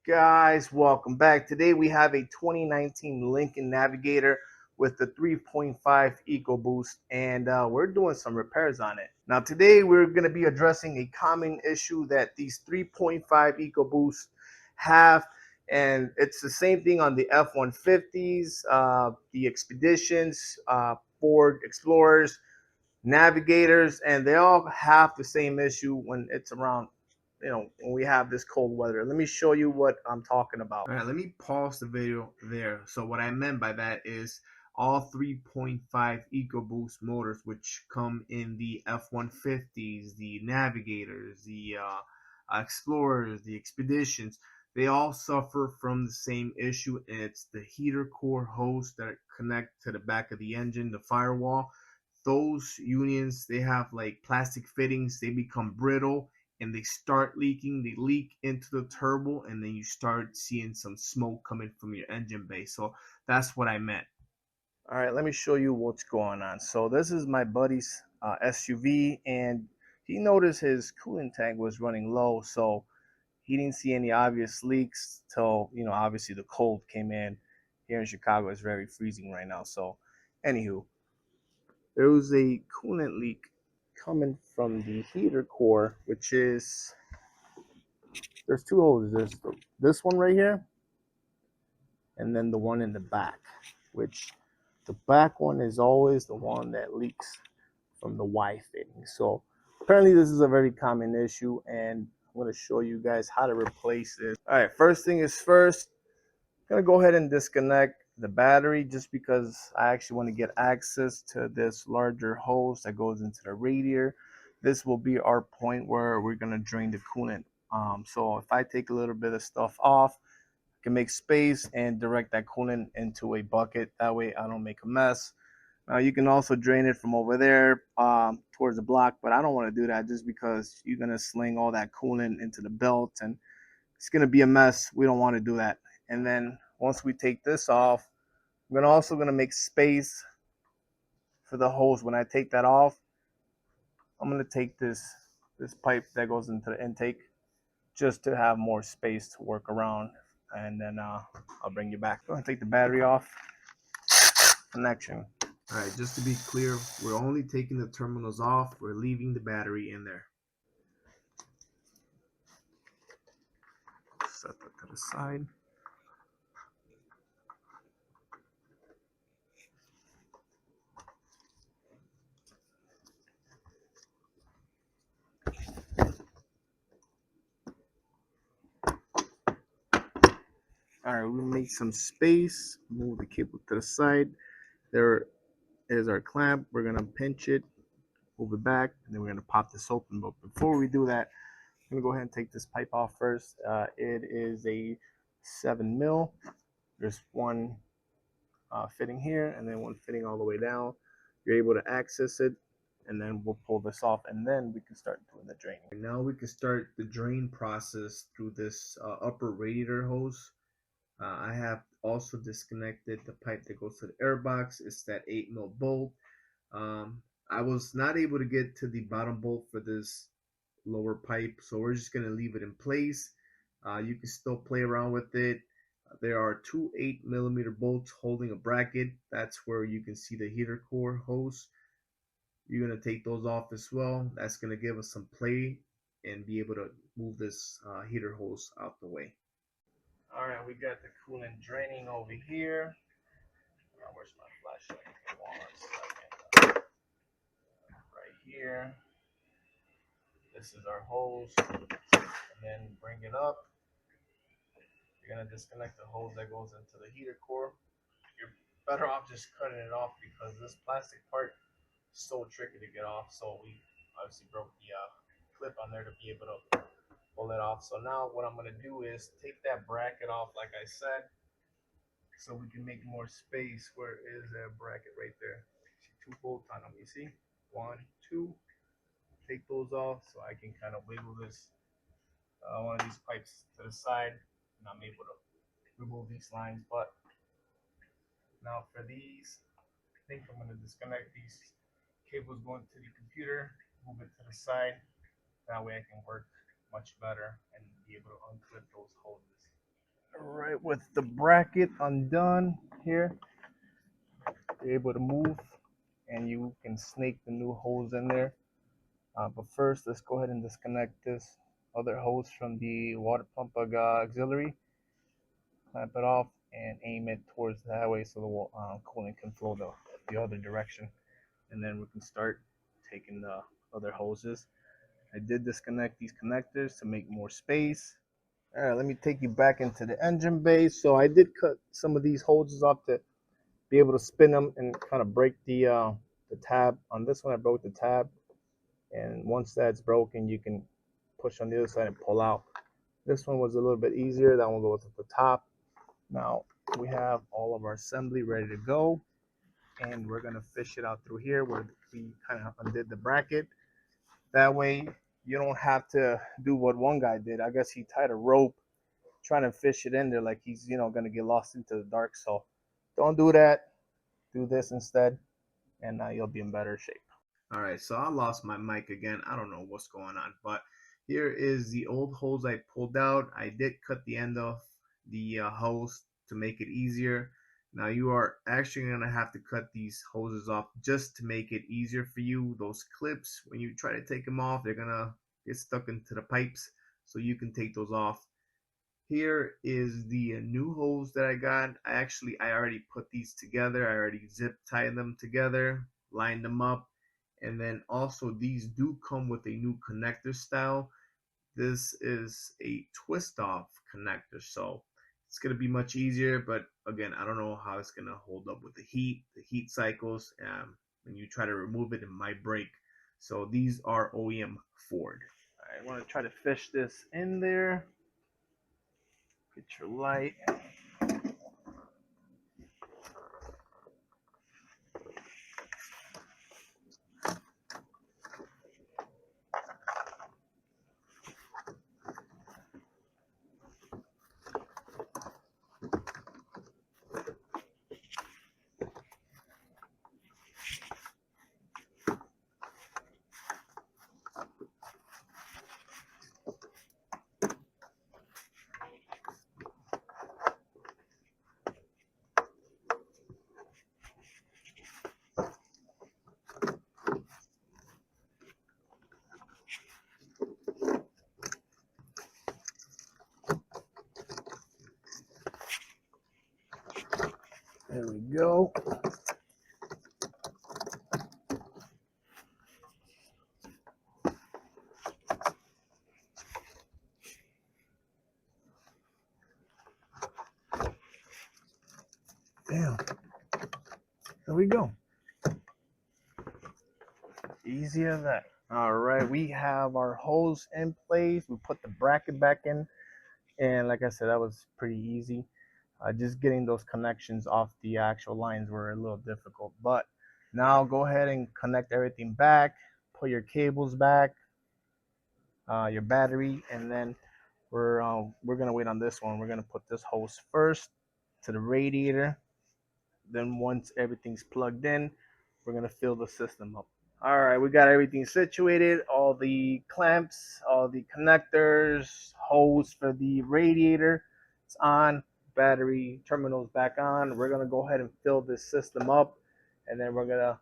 Guys, welcome back. Today we have a 2019 Lincoln Navigator with the 3.5 Ecoboost, and we're doing some repairs on it. Now today we're going to be addressing a common issue that these 3.5 Ecoboosts have, and it's the same thing on the F-150s, the Expeditions, Ford Explorers, Navigators, and they all have the same issue when it's around, when we have this cold weather. Let me show you what I'm talking about. All right, let me pause the video there. So what I meant by that is all 3.5 EcoBoost motors, which come in the F-150s, the Navigators, the Explorers, the Expeditions, they all suffer from the same issue. It's the heater core hose that connect to the back of the engine, the firewall. Those unions, they have like plastic fittings, they become brittle and they start leaking. They leak into the turbo, and then you start seeing some smoke coming from your engine bay. So that's what I meant. All right, let me show you what's going on. So this is my buddy's SUV, and he noticed his coolant tank was running low, so he didn't see any obvious leaks till, obviously the cold came in. Here in Chicago, it's very freezing right now. So anywho, there was a coolant leak coming from the heater core, which is, there's two holes. There's this one right here, and then the one in the back, which the back one is always the one that leaks from the Y fitting. So apparently this is a very common issue, and I'm going to show you guys how to replace this. All right, first thing is first, I'm going to go ahead and disconnect the battery just because I actually want to get access to this larger hose that goes into the radiator. This will be our point where we're going to drain the coolant. So if I take a little bit of stuff off, can make space and direct that coolant into a bucket. That way I don't make a mess. You can also drain it from over there towards the block, but I don't want to do that just because you're going to sling all that coolant into the belt and it's going to be a mess. We don't want to do that. And then once we take this off, I'm also going to make space for the hose. When I take that off, I'm going to take this pipe that goes into the intake just to have more space to work around. And then I'll bring you back. Go ahead and take the battery off. Connection. All right, just to be clear, we're only taking the terminals off. We're leaving the battery in there. Set that to the side. All right, we'll make some space. Move the cable to the side. There is our clamp. We're gonna pinch it, move it back, and then we're gonna pop this open. But before we do that, I'm gonna go ahead and take this pipe off first. It is a 7 mil. There's one fitting here, and then one fitting all the way down. You're able to access it, and then we'll pull this off, and then we can start doing the draining. Now we can start the drain process through this upper radiator hose. I have also disconnected the pipe that goes to the air box. It's that 8 mil bolt. I was not able to get to the bottom bolt for this lower pipe, so we're just going to leave it in place. You can still play around with it. There are two 8 millimeter bolts holding a bracket. That's where you can see the heater core hose. You're going to take those off as well. That's going to give us some play and be able to move this heater hose out the way. All right, we got the coolant draining over here. Where's my flashlight? 1 second. Right here. This is our hose. And then bring it up. You're gonna disconnect the hose that goes into the heater core. You're better off just cutting it off because this plastic part is so tricky to get off. So we obviously broke the clip on there to be able to pull it off. So now what I'm gonna do is take that bracket off, like I said, so we can make more space. Where is that bracket right there? See two bolts on them. You see, 1, 2. Take those off so I can kind of wiggle this one of these pipes to the side, and I'm able to remove these lines. But now for these, I think I'm going to disconnect these cables going to the computer, move it to the side. That way I can work much better and be able to unclip those hoses. right, with the bracket undone here, you're able to move and you can snake the new hose in there. But first, let's go ahead and disconnect this other hose from the water pump auxiliary. Clamp it off and aim it towards that way so the coolant can flow the other direction. And then we can start taking the other hoses. I did disconnect these connectors to make more space. All right, let me take you back into the engine bay. So I did cut some of these hoses off to be able to spin them and kind of break the tab. On this one, I broke the tab. And once that's broken, you can push on the other side and pull out. This one was a little bit easier. That one goes at the top. Now we have all of our assembly ready to go. And we're gonna fish it out through here where we kind of undid the bracket. That way you don't have to do what one guy did. I guess he tied a rope trying to fish it in there like he's gonna get lost into the dark. So don't do that. Do this instead, and you'll be in better shape. All right, so I lost my mic again. I don't know what's going on, but here is the old hose I pulled out. I did cut the end off the hose to make it easier. Now you are actually going to have to cut these hoses off just to make it easier for you. Those clips, when you try to take them off, they're going to get stuck into the pipes, so you can take those off. Here is the new hose that I got. I already put these together. I already zip tied them together, lined them up. And then also these do come with a new connector style. This is a twist off connector, so it's going to be much easier. But again, I don't know how it's going to hold up with the heat cycles. When you try to remove it, it might break. So these are OEM Ford. All right, I want to try to fish this in there. Get your light. There we go. Damn. There we go. Easy as that. All right, we have our hose in place. We put the bracket back in. And like I said, that was pretty easy. Just getting those connections off the actual lines were a little difficult. But now go ahead and connect everything back. Put your cables back, your battery, and then we're gonna wait on this one. We're gonna put this hose first to the radiator. Then once everything's plugged in, we're gonna fill the system up. All right, we got everything situated, all the clamps, all the connectors, hose for the radiator. It's on, battery terminals back on. We're gonna go ahead and fill this system up, and then we're gonna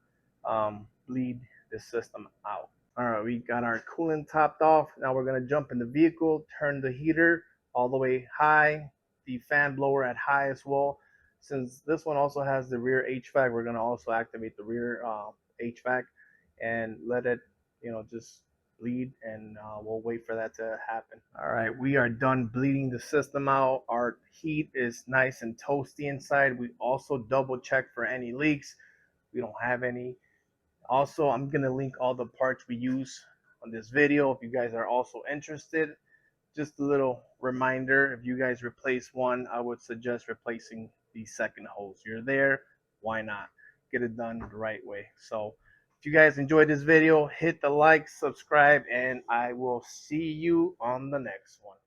bleed this system out. All right, we got our coolant topped off. Now we're gonna jump in the vehicle, turn the heater all the way high, the fan blower at high as well. Since this one also has the rear HVAC, we're gonna also activate the rear HVAC and let it, just bleed, and we'll wait for that to happen. All right, we are done bleeding the system out. Our heat is nice and toasty inside. We also double check for any leaks. We don't have any. Also, I'm gonna link all the parts we use on this video if you guys are also interested. Just a little reminder, if you guys replace one, I would suggest replacing the second hose. You're there, why not? Get it done the right way. So if you guys enjoyed this video, hit the like, subscribe, and I will see you on the next one.